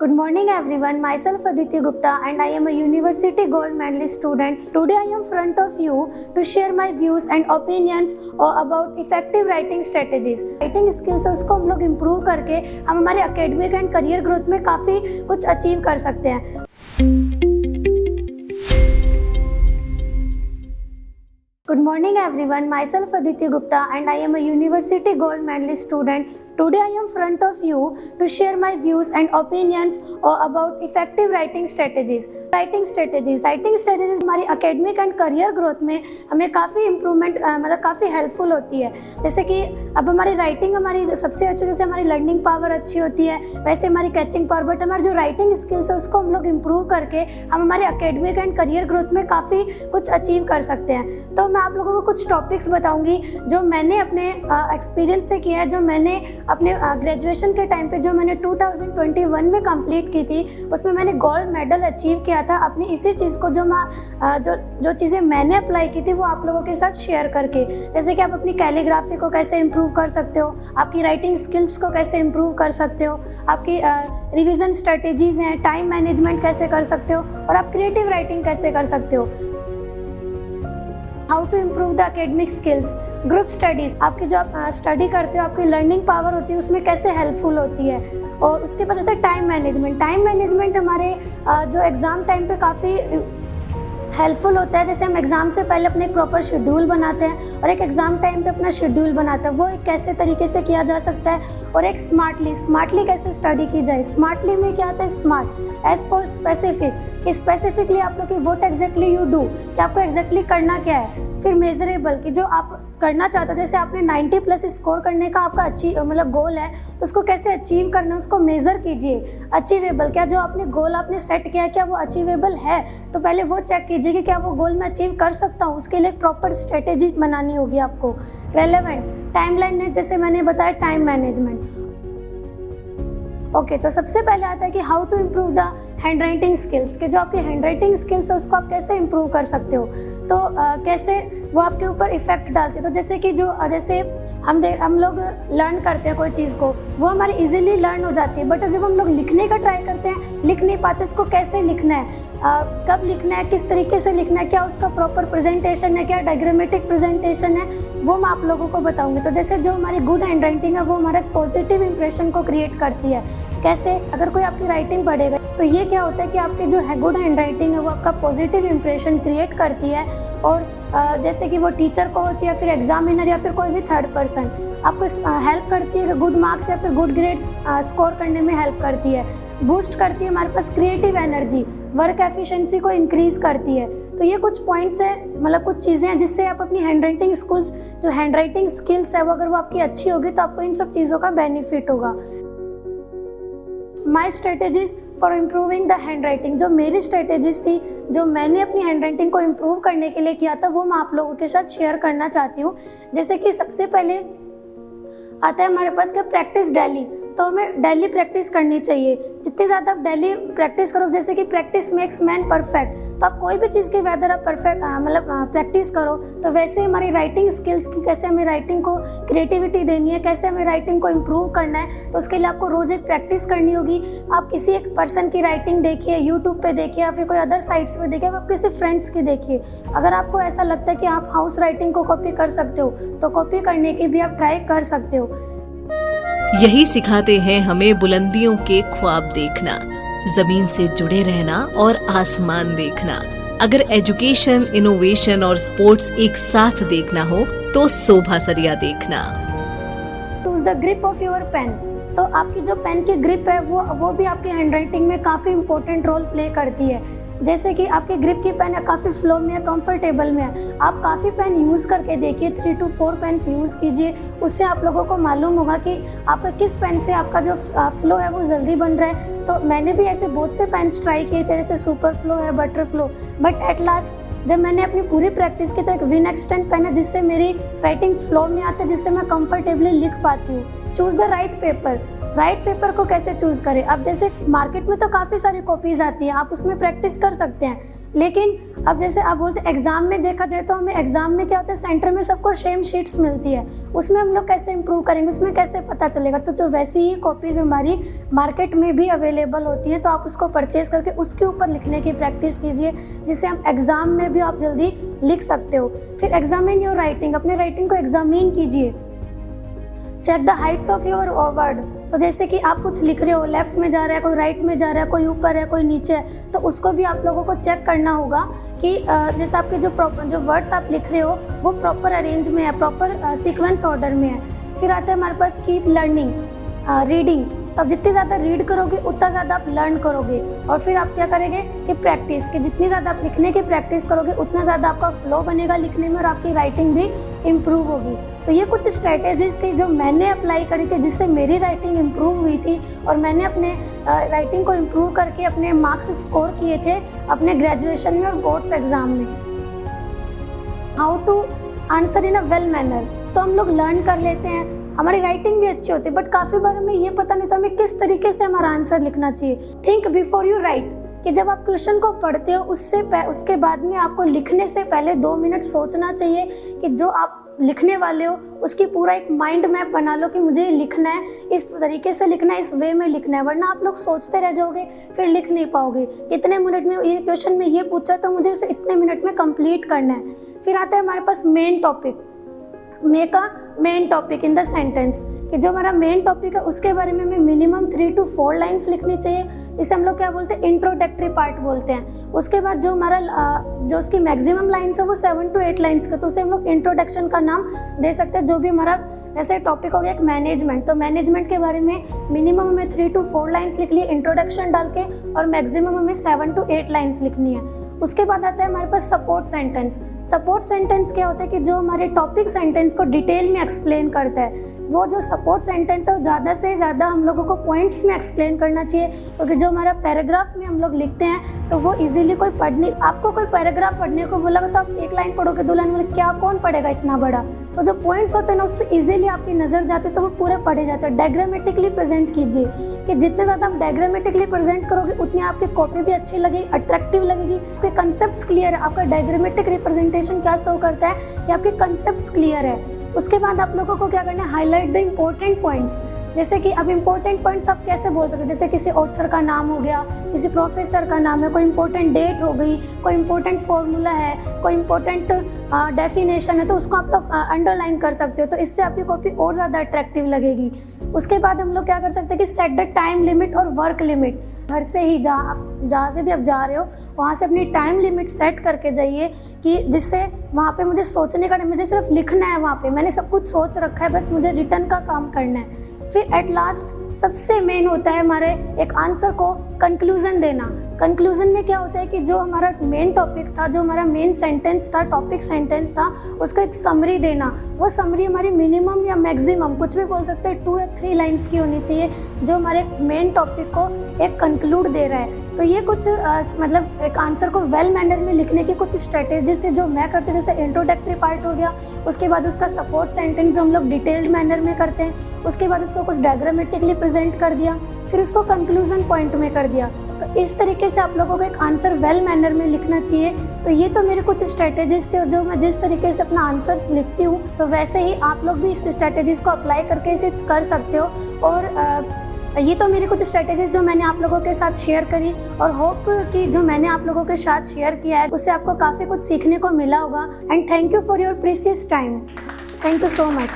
Good morning everyone, myself Aditi Gupta and I am a University Gold Medalist student. Today I am front of you to share my views and opinions about effective writing strategies. Writing skills है उसको हम लोग improve करके हम हमारे academic and career growth में काफ़ी कुछ achieve कर सकते हैं. Good morning everyone, myself Aditi Gupta and I am a University Gold Medalist student. Today I am front of you to share my views and opinions about effective writing strategies. Writing strategies हमारी academic and career growth में हमें काफ़ी improvement मतलब काफ़ी helpful होती है. जैसे कि अब हमारी writing हमारी सबसे अच्छी जैसे हमारी learning power अच्छी होती है वैसे हमारी catching power, बट हमारी जो writing skills है उसको हम लोग improve करके हम हमारे academic and career growth में काफ़ी कुछ achieve कर सकते हैं. तो मैं आप लोगों को कुछ टॉपिक्स बताऊंगी जो मैंने अपने एक्सपीरियंस से किया है, जो मैंने अपने ग्रेजुएशन के टाइम पे जो मैंने 2021 में कंप्लीट की थी उसमें मैंने गोल्ड मेडल अचीव किया था अपनी इसी चीज़ को जो चीज़ें मैंने अप्लाई की थी वो आप लोगों के साथ शेयर करके. जैसे कि आप अपनी कैलीग्राफी को कैसे इम्प्रूव कर सकते हो, आपकी राइटिंग स्किल्स को कैसे इम्प्रूव कर सकते हो, आपकी रिविज़न स्ट्रेटेजीज़ हैं, टाइम मैनेजमेंट कैसे कर सकते हो और आप क्रिएटिव राइटिंग कैसे कर सकते हो. How to improve the academic skills, group studies, आपकी जो आप स्टडी करते हो आपकी लर्निंग पावर होती है उसमें कैसे हेल्पफुल होती है. और उसके बाद जैसे टाइम मैनेजमेंट हमारे जो एग्ज़ाम टाइम पे काफ़ी हेल्पफुल होता है. जैसे हम एग्ज़ाम से पहले अपने एक प्रॉपर शेड्यूल बनाते हैं और एक एग्ज़ाम टाइम पे अपना शेड्यूल बनाते हैं, वो एक कैसे तरीके से किया जा सकता है. और एक स्मार्टली कैसे स्टडी की जाए. स्मार्टली में क्या आता है, smart S for specific, specifically आप लोग की व्हाट एग्जैक्टली यू डू, कि आपको एग्जैक्टली करना क्या है. फिर मेजरेबल की जो आप करना चाहते हो, जैसे आपने 90+ स्कोर करने का आपका मतलब गोल है तो उसको कैसे अचीव करना है उसको मेज़र कीजिए. अचीवेबल, क्या जो आपने गोल आपने सेट किया है क्या वो अचीवेबल है, तो पहले वो चेक कीजिए कि क्या वो गोल मैं अचीव कर सकता हूँ. उसके लिए एक प्रॉपर स्ट्रेटेजी बनानी होगी आपको. रेलेवेंट, टाइमलाइन, जैसे मैंने बताया टाइम मैनेजमेंट. ओके, तो सबसे पहले आता है कि how to improve the handwriting skills, कि जो आपकी हैंड राइटिंग स्किल्स है उसको आप कैसे इम्प्रूव कर सकते हो. तो कैसे वो आपके ऊपर इफेक्ट डालती है. तो जैसे कि जैसे हम लोग लर्न करते हैं कोई चीज़ को, वो हमारी इजीली लर्न हो जाती है, बट जब हम लोग लिखने का ट्राई करते हैं लिख नहीं पाते. उसको कैसे लिखना है, कब लिखना है, किस तरीके से लिखना है, क्या उसका प्रॉपर प्रेजेंटेशन है, क्या डायग्रामेटिक प्रेजेंटेशन है, वो मैं आप लोगों को बताऊँगी. तो जैसे जो हमारी गुड हैंड राइटिंग है वो हमारे पॉजिटिव इंप्रेशन को क्रिएट करती है. कैसे, अगर कोई आपकी राइटिंग पढ़ेगा तो ये क्या होता है कि आपकी जो है गुड हैंड राइटिंग है वो आपका पॉजिटिव इंप्रेशन क्रिएट करती है. और जैसे कि वो टीचर को हो या फिर एग्जामिनर या फिर कोई भी थर्ड पर्सन आपको हेल्प करती है गुड मार्क्स या फिर गुड ग्रेड्स स्कोर करने में हेल्प करती है. बूस्ट करती है हमारे पास क्रिएटिव एनर्जी, वर्क एफिशिएंसी को इंक्रीज़ करती है. तो ये कुछ पॉइंट्स हैं, मतलब कुछ चीज़ें हैं जिससे आप अपनी हैंड राइटिंग स्किल्स है वो अगर वो आपकी अच्छी होगी तो आपको इन सब चीज़ों का बेनिफिट होगा. My strategies for improving the handwriting, जो मेरी स्ट्रेटेजीज थी जो मैंने अपनी हैंड राइटिंग को इम्प्रूव करने के लिए किया था वो मैं आप लोगों के साथ शेयर करना चाहती हूँ. जैसे कि सबसे पहले आता है हमारे पास क्या, प्रैक्टिस डेली. तो हमें डेली प्रैक्टिस करनी चाहिए. जितनी ज़्यादा आप डेली प्रैक्टिस करो, जैसे कि प्रैक्टिस मेक्स मैन परफेक्ट, तो आप कोई भी चीज़ की अगर आप परफेक्ट प्रैक्टिस करो तो वैसे हमारी राइटिंग स्किल्स की कैसे हमें राइटिंग को क्रिएटिविटी देनी है, कैसे हमें राइटिंग को इम्प्रूव करना है, तो उसके लिए आपको रोज़ एक प्रैक्टिस करनी होगी. आप किसी एक पर्सन की राइटिंग देखिए, यूट्यूब पे देखिए या फिर कोई अदर साइट्स पे देखिए, आप किसी फ्रेंड्स की देखिए. अगर आपको ऐसा लगता है कि आप हाउस राइटिंग को कॉपी कर सकते हो तो कॉपी करने की भी आप ट्राई कर सकते हो. यही सिखाते हैं हमें बुलंदियों के ख्वाब देखना, जमीन से जुड़े रहना और आसमान देखना. अगर एजुकेशन, इनोवेशन और स्पोर्ट्स एक साथ देखना हो तो शोभा सरिया देखना. Choose the grip of your pen, तो आपकी जो पेन की ग्रिप है वो भी आपकी हैंड राइटिंग में काफ़ी इंपॉर्टेंट रोल प्ले करती है. जैसे कि आपकी ग्रिप की पेन है काफ़ी फ्लो में है, कंफर्टेबल में है. आप काफ़ी पेन यूज़ करके देखिए, 3 to 4 पेन्स यूज़ कीजिए. उससे आप लोगों को मालूम होगा कि आपका किस पेन से आपका जो फ्लो है वो जल्दी बन रहा है. तो मैंने भी ऐसे बहुत से पेन्स ट्राई किए थे, जैसे सुपर फ्लो है, butter flow, but at last जब मैंने अपनी पूरी प्रैक्टिस की तो एक विन एक्सटेंट पेन है जिससे मेरी राइटिंग फ्लो में आता है, जिससे मैं कंफर्टेबली लिख पाती हूँ. Choose the right paper, right paper को कैसे चूज़ करें। अब जैसे मार्केट में तो काफ़ी सारी कॉपीज़ आती हैं, आप उसमें प्रैक्टिस कर सकते हैं, लेकिन अब जैसे आप बोलते हैं एग्ज़ाम में देखा जाए तो हमें एग्ज़ाम में क्या होता है, सेंटर में सबको सेम शीट्स मिलती है, उसमें हम लोग कैसे इंप्रूव करेंगे, उसमें कैसे पता चलेगा। तो जो वैसी ही कॉपीज़ हमारी मार्केट में भी अवेलेबल होती हैं, तो आप उसको परचेज़ करके उसके ऊपर लिखने की प्रैक्टिस कीजिए, जिससे हम एग्ज़ाम में भी आप जल्दी लिख सकते हो। फिर एग्जामिन योर राइटिंग, अपने राइटिंग को एग्जामिन कीजिए। Check the heights of your word, तो जैसे कि आप कुछ लिख रहे हो, लेफ्ट में जा रहा है, कोई राइट में जा रहा है, कोई ऊपर है, कोई नीचे है, तो उसको भी आप लोगों को चेक करना होगा कि जैसे आपके जो वर्ड्स आप लिख रहे हो वो प्रॉपर अरेंज में है, प्रॉपर सीक्वेंस ऑर्डर में है। फिर आता है हमारे पास कीप लर्निंग, रीडिंग, तब जितनी ज़्यादा रीड करोगे उतना ज़्यादा आप लर्न करोगे। और फिर आप क्या करेंगे कि प्रैक्टिस, कि जितनी ज़्यादा आप लिखने की प्रैक्टिस करोगे उतना ज़्यादा आपका फ्लो बनेगा लिखने में और आपकी राइटिंग भी इम्प्रूव होगी। तो ये कुछ स्ट्रैटेजीज थी जो मैंने अप्लाई करी थी, जिससे मेरी राइटिंग इम्प्रूव हुई थी और मैंने अपने राइटिंग को इम्प्रूव करके अपने मार्क्स स्कोर किए थे अपने ग्रेजुएशन में और बोर्ड्स एग्ज़ाम में। How to answer in a well manner, तो हम लोग लर्न कर लेते हैं, हमारी राइटिंग भी अच्छी होती है, बट काफ़ी बार हमें ये पता नहीं होता हमें किस तरीके से हमारा आंसर लिखना चाहिए। थिंक बिफोर यू राइट, कि जब आप क्वेश्चन को पढ़ते हो उसके बाद में आपको लिखने से पहले 2 मिनट सोचना चाहिए कि जो आप लिखने वाले हो उसकी पूरा एक माइंड मैप बना लो कि मुझे लिखना है, इस तरीके से लिखना है, इस वे में लिखना है, वरना आप लोग सोचते रह जाओगे, फिर लिख नहीं पाओगे। इतने मिनट में ये क्वेश्चन में ये पूछा तो मुझे इसे इतने मिनट में कंप्लीट करना है। फिर आता है हमारे पास main topic, make a main topic in the sentence, कि जो हमारा मेन टॉपिक है उसके बारे में हमें मिनिमम 3 to 4 लाइन्स लिखनी चाहिए। इसे हम लोग क्या बोलते हैं, इंट्रोडक्टरी पार्ट बोलते हैं। उसके बाद जो हमारा जो उसकी मैक्सिमम लाइन्स है वो 7 to 8 लाइन्स का, तो उसे हम लोग इंट्रोडक्शन का नाम दे सकते हैं। जो भी हमारा जैसे टॉपिक हो गया एक मैनेजमेंट, तो मैनेजमेंट के बारे में मिनिमम हमें 3 to 4 लाइन्स लिख लिए इंट्रोडक्शन डाल के, और मैक्सिमम हमें 7 to 8 लाइन्स लिखनी है। उसके बाद आता है हमारे पास सपोर्ट सेंटेंस। सपोर्ट सेंटेंस क्या होता है कि जो हमारे टॉपिक सेंटेंस को डिटेल में एक्सप्लेन करता है। वो जो सपोर्ट सेंटेंस है वो ज़्यादा से ज़्यादा हम लोगों को पॉइंट्स में एक्सप्लेन करना चाहिए, क्योंकि जो हमारा पैराग्राफ में हम लोग लिखते हैं तो वो इजीली कोई आपको कोई पैराग्राफ पढ़ने को बोला तो आप 1 लाइन पढ़ोगे, 2 लाइन, बोले क्या कौन पढ़ेगा इतना बड़ा। तो जो पॉइंट्स होते हैं ना उस पर ईजिली आपकी नज़र जाती है, तो वो पूरे पढ़े जाते हैं। डायग्रामेटिकली प्रेजेंट कीजिए, कि जितने ज़्यादा आप डायग्रामेटिकली प्रेजेंट करोगे उतनी आपकी कॉपी भी अच्छी लगेगी, अट्रैक्टिव लगेगी, आपके कंसेप्ट्स क्लियर है। आपका डायग्रामेटिक रिप्रेजेंटेशन क्या शो करता है कि आपके कंसेप्ट्स क्लियर है। उसके बाद आप लोगों को क्या करना है, हाईलाइट द इम्पोर्टेंट पॉइंट्स। जैसे कि अब इम्पोर्टेंट पॉइंट्स आप कैसे बोल सकते हो, जैसे किसी ऑथर का नाम हो गया, किसी प्रोफेसर का नाम है, कोई इंपॉर्टेंट डेट हो गई, कोई इंपॉर्टेंट फॉर्मूला है, कोई इंपॉर्टेंट डेफिनेशन है, तो उसको आप लोग अंडरलाइन कर सकते हो, तो इससे आपकी कॉपी और ज़्यादा अट्रैक्टिव लगेगी। उसके बाद हम लोग क्या कर सकते हैं कि सेट द टाइम लिमिट और वर्क लिमिट। घर से ही जहाँ से भी आप जा रहे हो वहाँ से अपनी टाइम लिमिट सेट करके जाइए, कि जिससे वहाँ पे मुझे सोचने का, मुझे सिर्फ लिखना है, वहाँ पे मैंने सब कुछ सोच रखा है, बस मुझे रिटर्न का काम करना है। फिर एट लास्ट सबसे मेन होता है हमारे एक आंसर को कंक्लूजन देना। कंक्लूजन में क्या होता है कि जो हमारा मेन टॉपिक था, जो हमारा मेन सेंटेंस था, टॉपिक सेंटेंस था, उसको एक समरी देना। वो समरी हमारी मिनिमम या मैक्सिमम कुछ भी बोल सकते हैं 2 या 3 लाइन्स की होनी चाहिए, जो हमारे मेन टॉपिक को एक कंक्लूड दे रहा है। तो ये कुछ मतलब एक आंसर को वेल मैनर में लिखने की कुछ स्ट्रेटेजीज थी जो मैं करती, जैसे इंट्रोडक्टरी पार्ट हो गया, उसके बाद उसका सपोर्ट सेंटेंस जो हम लोग डिटेल्ड मैनर में करते हैं, उसके बाद उसको कुछ डायग्रामेटिकली प्रेजेंट कर दिया, फिर उसको कंक्लूजन पॉइंट में कर दिया। तो इस तरीके से आप लोगों को एक आंसर वेल मैनर में लिखना चाहिए। तो ये तो मेरे कुछ स्ट्रेटेजीज थे, और जो मैं जिस तरीके से अपना आंसर्स लिखती हूँ, तो वैसे ही आप लोग भी इस स्ट्रेटेजीज को अप्लाई करके इसे कर सकते हो। और ये तो मेरी कुछ स्ट्रेटेजीज जो मैंने आप लोगों के साथ शेयर करी, और होप कि जो मैंने आप लोगों के साथ शेयर किया है उससे आपको काफ़ी कुछ सीखने को मिला होगा। And thank you for your precious time. Thank you so much.